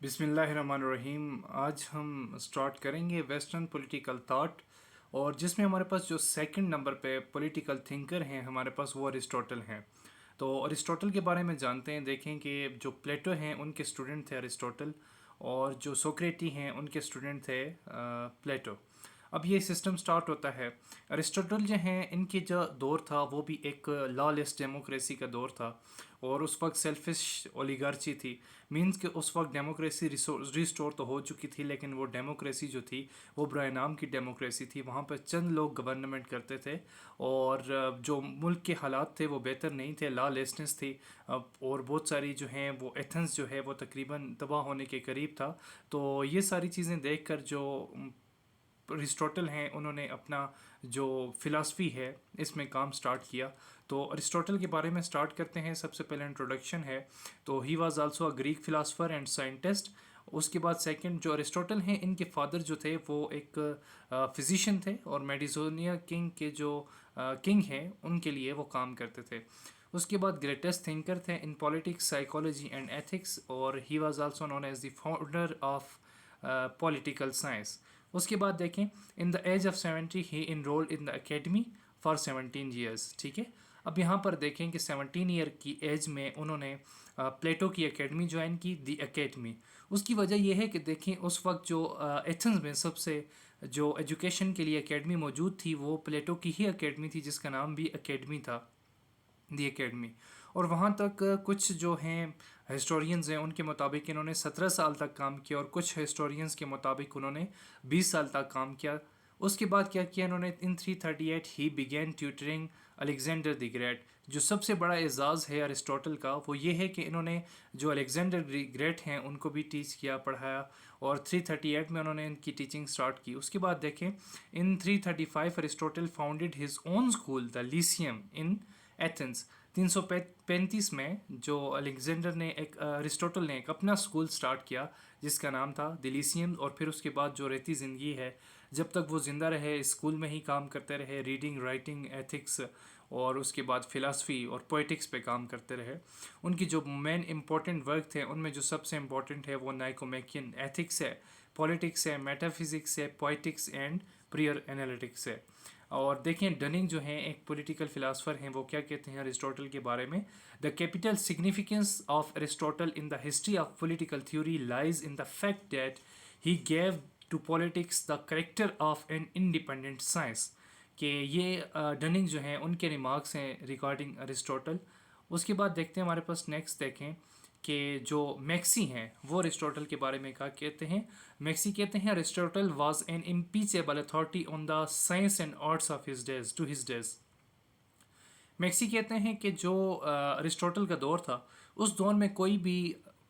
बिस्मिल्लाहिर्रहमानिर्रहीम। आज हम स्टार्ट करेंगे वेस्टर्न पॉलिटिकल थॉट, और जिसमें हमारे पास जो सेकंड नंबर पे पॉलिटिकल थिंकर हैं हमारे पास वो अरिस्टोटल हैं। तो अरिस्टोटल के बारे में जानते हैं। देखें कि जो प्लेटो हैं उनके स्टूडेंट थे अरिस्टोटल, और जो सोक्रेटी हैं उनके स्टूडेंट थे प्लेटो। अब ये सिस्टम स्टार्ट होता है। अरिस्टोटल जो हैं इनके जो दौर था वो भी एक लॉलेस डेमोक्रेसी का दौर था, और उस वक्त सेल्फिश ओलिगार्ची थी। मींस कि उस वक्त डेमोक्रेसी रिस्टोर तो हो चुकी थी, लेकिन वो डेमोक्रेसी जो थी वो बुराए नाम की डेमोक्रेसी थी। वहाँ पर चंद लोग गवर्नमेंट करते थे, और जो मुल्क के हालात थे वो बेहतर नहीं थे, लॉलेसनेस थी। और बहुत सारी जो हैं वो एथेंस जो है वो तकरीबन तबाह होने के करीब था। तो ये सारी चीज़ें देख कर जो अरिस्टोटल हैं उन्होंने अपना जो फ़िलासफ़ी है इसमें काम स्टार्ट किया। तो अरिस्टोटल के बारे में स्टार्ट करते हैं। सबसे पहले इंट्रोडक्शन है। तो ही was also a Greek philosopher and scientist. उसके बाद सेकंड जो अरिस्टोटल हैं इनके फादर जो थे वो एक फिजिशियन थे, और मेडिसोनिया किंग के जो किंग हैं उनके लिए वो काम करते थे। उसके बाद ग्रेटेस्ट थिंकर थे in politics, psychology and ethics, और he was also known as the founder of political science. उसके बाद देखें, in the age of 70 he enrolled in the academy for 17 years. ठीक है। अब यहाँ पर देखें कि 17 ईयर की एज में उन्होंने प्लेटो की एकेडमी ज्वाइन की, दी एकेडमी। उसकी वजह यह है कि देखें उस वक्त जो एथेंस में सबसे जो एजुकेशन के लिए एकेडमी मौजूद थी वो प्लेटो की ही एकेडमी थी, जिसका नाम भी एकेडमी था, दी एकेडमी। और वहाँ तक कुछ जो हैं हिस्टोरियंस हैं उनके मुताबिक इन्होंने 17 साल तक काम किया, और कुछ हिस्टोरियंस के मुताबिक उन्होंने 20 साल तक काम किया। उसके बाद क्या किया इन्होंने, इन 338 ही begin tutoring Alexander the great. जो सबसे बड़ा एजाज़ है अरिस्टोटल का वो ये है कि इन्होंने जो अलेक्जेंडर द ग्रेट हैं उनको भी टीच किया, पढ़ाया, और 338 में उन्होंने इनकी टीचिंग स्टार्ट की। उसके बाद देखें, in 335 Aristotle founded his own school the Lyceum in Athens. 335 में जो अलेक्जेंडर ने एक अरिस्टोटल ने एक अपना स्कूल स्टार्ट किया जिसका नाम था दिलीसियम। और फिर उसके बाद जो रहती ज़िंदगी है, जब तक वो ज़िंदा रहे स्कूल में ही काम करते रहे, रीडिंग, राइटिंग, एथिक्स, और उसके बाद फ़िलासफ़ी और पोइटिक्स पे काम करते रहे। उनकी जो मेन इंपॉर्टेंट वर्क थे उनमें जो सबसे इंपॉर्टेंट है वो नाइकोमेकियन एथिक्स है, पॉलिटिक्स है, मेटाफिज़िक्स है, पोइटिक्स एंड प्रियर एनालिटिक्स है। और देखें डनिंग जो हैं एक पॉलिटिकल फिलासफर हैं, वो क्या कहते हैं अरिस्टोटल के बारे में, the capital significance of Aristotle in the history of political theory lies in the fact that he gave to politics the character of an independent science. कि ये डनिंग जो हैं उनके रिमार्क्स हैं रिगार्डिंग अरिस्टोटल। उसके बाद देखते हैं हमारे पास नेक्स्ट देखें कि जो मैक्सी हैं वो अरिस्टोटल के बारे में क्या कहते हैं। मैक्सी कहते हैं Aristotle was an impeccable authority on the science and arts of his days to his days. Maxey कहते हैं कि जो अरिस्टोटल का दौर था उस दौर में कोई भी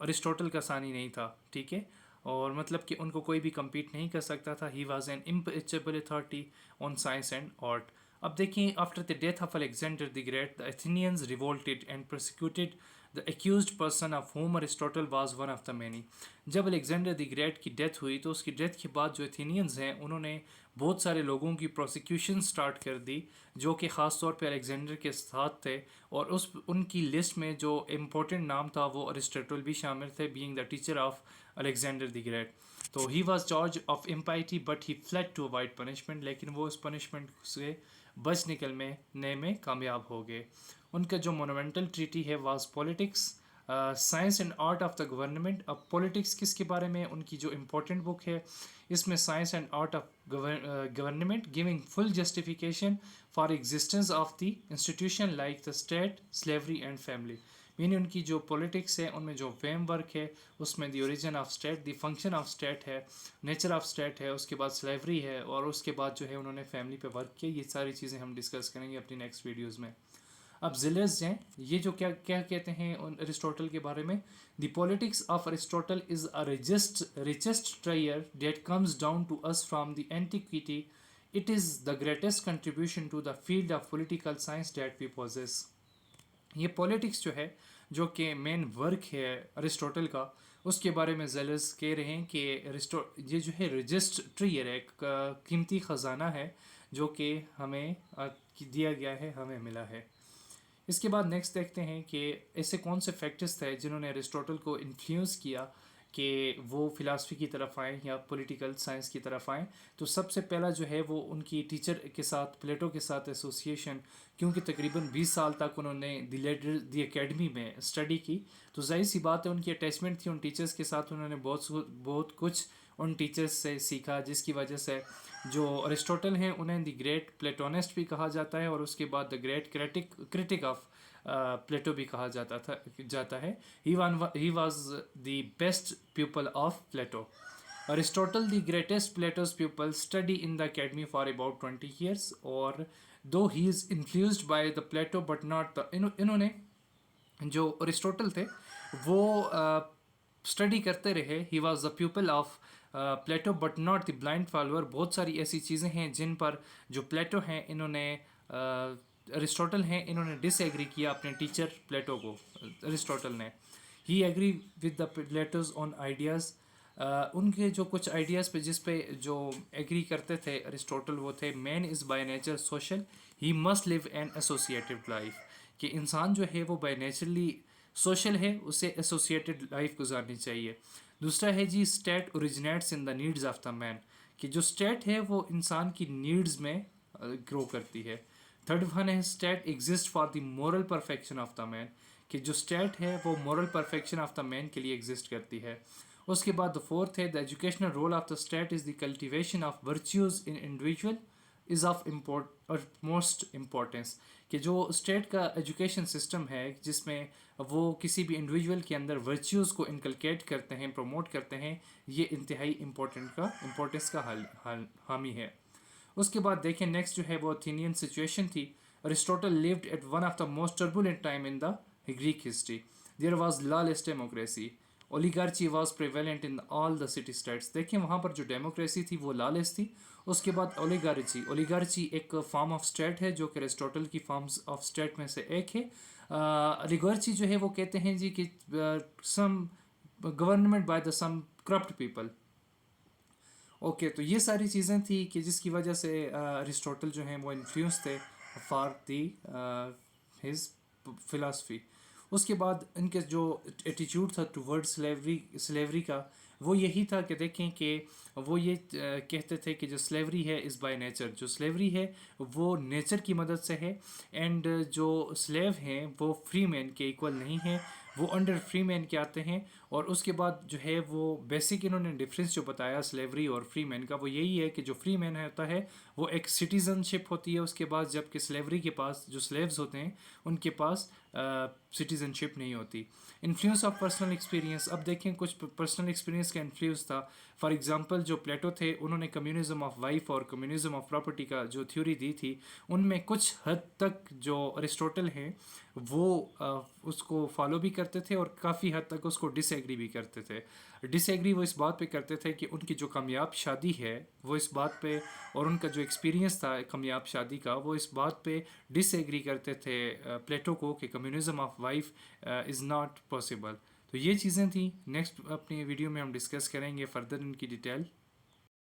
अरिस्टोटल का सानी नहीं था। ठीक है। और मतलब कि उनको कोई भी compete नहीं कर सकता था। He was an impeccable authority on science and art. अब देखिए, after the death of Alexander the great the Athenians revolted and prosecuted the accused person of whom Aristotle was one of the many. जब Alexander the great की death हुई तो उसकी death के बाद जो एथेनियंस हैं उन्होंने बहुत सारे लोगों की प्रोसिक्यूशन स्टार्ट कर दी, जो कि ख़ास तौर पे अलेक्जेंडर के साथ थे। और उस उनकी लिस्ट में जो इम्पोर्टेंट नाम था वो अरिस्टोटल भी शामिल थे, being the teacher of Alexander the great. तो he was charge of impiety but he fled to avoid punishment, लेकिन वो उस पनिशमेंट से बच निकलने में कामयाब हो गए। उनका जो मोनूमेंटल ट्रीटी है was politics, science and art of the government. अब पॉलिटिक्स किसके बारे में, उनकी जो इम्पोर्टेंट बुक है इसमें science and art of government giving full justification for existence of the institution like the state, slavery and family. Mean उनकी जो पॉलिटिक्स है उनमें जो फ्रेम वर्क है उसमें the origin of state, the function of state है, nature of state है, उसके बाद स्लेवरी है, और उसके बाद जो है उन्होंने फैमिली पे वर्क किया। ये सारी चीज़ें हम डिस्कस करेंगे अपनी नेक्स्ट वीडियोज़ में। अब जिलेस हैं ये जो क्या क्या कहते हैं अरिस्टोटल के बारे में, the politics of Aristotle is a richest treasure that comes down to us from the antiquity. It is the greatest contribution to the field of political science that we possess. ये politics जो है, जो कि main work है Aristotle का, उसके बारे में जेलस कह रहे हैं कि ये जो है रजिस्ट ट्रियर है, एक कीमती ख़जाना है जो कि हमें दिया गया है, हमें मिला है। इसके बाद नेक्स्ट देखते हैं कि ऐसे कौन से फैक्टर्स थे जिन्होंने अरिस्टोटल को इन्फ्लुएंस किया कि वो फ़िलासफ़ी की तरफ आएँ या पॉलिटिकल साइंस की तरफ आएँ। तो सबसे पहला जो है वो उनकी टीचर के साथ, प्लेटो के साथ एसोसिएशन, क्योंकि तकरीबन 20 साल तक उन्होंने द एकेडमी में स्टडी की, तो ज़ाहिर सी बात है उनकी अटैचमेंट थी उन टीचर्स के साथ। उन्होंने बहुत कुछ उन टीचर्स से सीखा, जिसकी वजह से जो अरिस्टोटल हैं उन्हें द ग्रेट प्लेटोनिस्ट भी कहा जाता है, और उसके बाद the great critic of Plato भी कहा जाता है। He was the best pupil of Plato. Aristotle, the greatest Plato's pupil, study in the academy for about 20 years. और though he is influenced by the Plato but not the इन्होंने जो Aristotle थे वो study करते रहे। He was the pupil of Plato but not the blind follower. बहुत सारी ऐसी चीज़ें हैं जिन पर जो प्लेटो हैं इन्होंने अरिस्टोटल हैं इन्होंने डिसएग्री किया अपने टीचर प्लेटो को। अरिस्टोटल ने he agree with the Plato's on ideas. उनके जो कुछ आइडियाज़ पे जिस पे जो एग्री करते थे अरिस्टोटल वो थे, man is by nature social, he must live an associated life. कि इंसान जो है वो बाय नेचरली सोशल है, उसे एसोसिएटेड लाइफ गुजारनी चाहिए। दूसरा है जी, state originates in the needs of the man. कि जो स्टेट है वो इंसान की नीड्स में ग्रो करती है। थर्ड वन है, state exist for the moral perfection of the man. कि जो स्टेट है वो moral perfection of the man के लिए एग्जिस्ट करती है। उसके बाद द फोर्थ है, the educational role of the state is the cultivation of virtues in individual is of most importance. कि जो स्टेट का एजुकेशन सिस्टम है जिसमें वो किसी भी इंडिविजुअल के अंदर वर्च्यूज़ को इनकलकेट करते हैं, प्रमोट करते हैं, ये इंतहाई इम्पोर्टेंस का हामी है। उसके बाद देखें नेक्स्ट जो है वो अथेनियन सिचुएशन थी। Aristotle lived eight one of the most turbulent time in the Greek history. There was lawless democracy. Oligarchy was prevalent in all the city states. देखिए वहाँ पर जो डेमोक्रेसी थी वो लॉलेस थी। उसके बाद ओलिगार्ची एक फॉर्म ऑफ स्टेट है जो कि अरिस्टोटल की फॉर्म्स ऑफ स्टेट में से एक है। ओलिगार्ची जो है वो कहते हैं जी कि some government by the some corrupt people. Okay, तो ये सारी चीज़ें थी कि जिसकी वजह से अरिस्टोटल जो हैं वो इन्फ्लुएंस थे फॉर दी हिज फिलासफी। उसके बाद इनके जो एटीट्यूड था टुवर्ड स्लेवरी का वो यही था कि देखें कि वो ये कहते थे कि जो स्लेवरी है इज़ बाय नेचर। जो स्लेवरी है वो नेचर की मदद से है, एंड जो स्लेव हैं वो फ्री मैन के इक्वल नहीं है, वो अंडर फ्री मैन के आते हैं। और उसके बाद जो है वो बेसिक इन्होंने डिफरेंस जो बताया स्लेवरी और फ्री मैन का वो यही है कि जो फ्री मैन होता है वो एक सिटीज़नशिप होती है उसके पास, जबकि स्लेवरी के पास जो स्लेव्स होते हैं उनके पास सिटीज़नशिप नहीं होती। इन्फ्लुएंस ऑफ पर्सनल एक्सपीरियंस, अब देखें कुछ पर्सनल एक्सपीरियंस का इन्फ्लुएंस था। फॉर एग्जांपल जो प्लेटो थे उन्होंने कम्युनिज्म ऑफ वाइफ और कम्युनिज्म ऑफ प्रॉपर्टी का जो थ्योरी दी थी, उनमें कुछ हद तक जो अरिस्टोटल हैं वो उसको फॉलो भी करते थे और काफ़ी हद तक उसको डिसएग्री भी करते थे। डिसएग्री वो इस बात पे करते थे कि उनकी जो कामयाब शादी है वो इस बात पे, और उनका जो एक्सपीरियंस था कामयाब शादी का वो इस बात पे डिसएग्री करते थे प्लेटो को कि communism of wife is not possible. तो ये चीज़ें थी। नेक्स्ट अपनी वीडियो में हम डिस्कस करेंगे फर्दर इनकी डिटेल।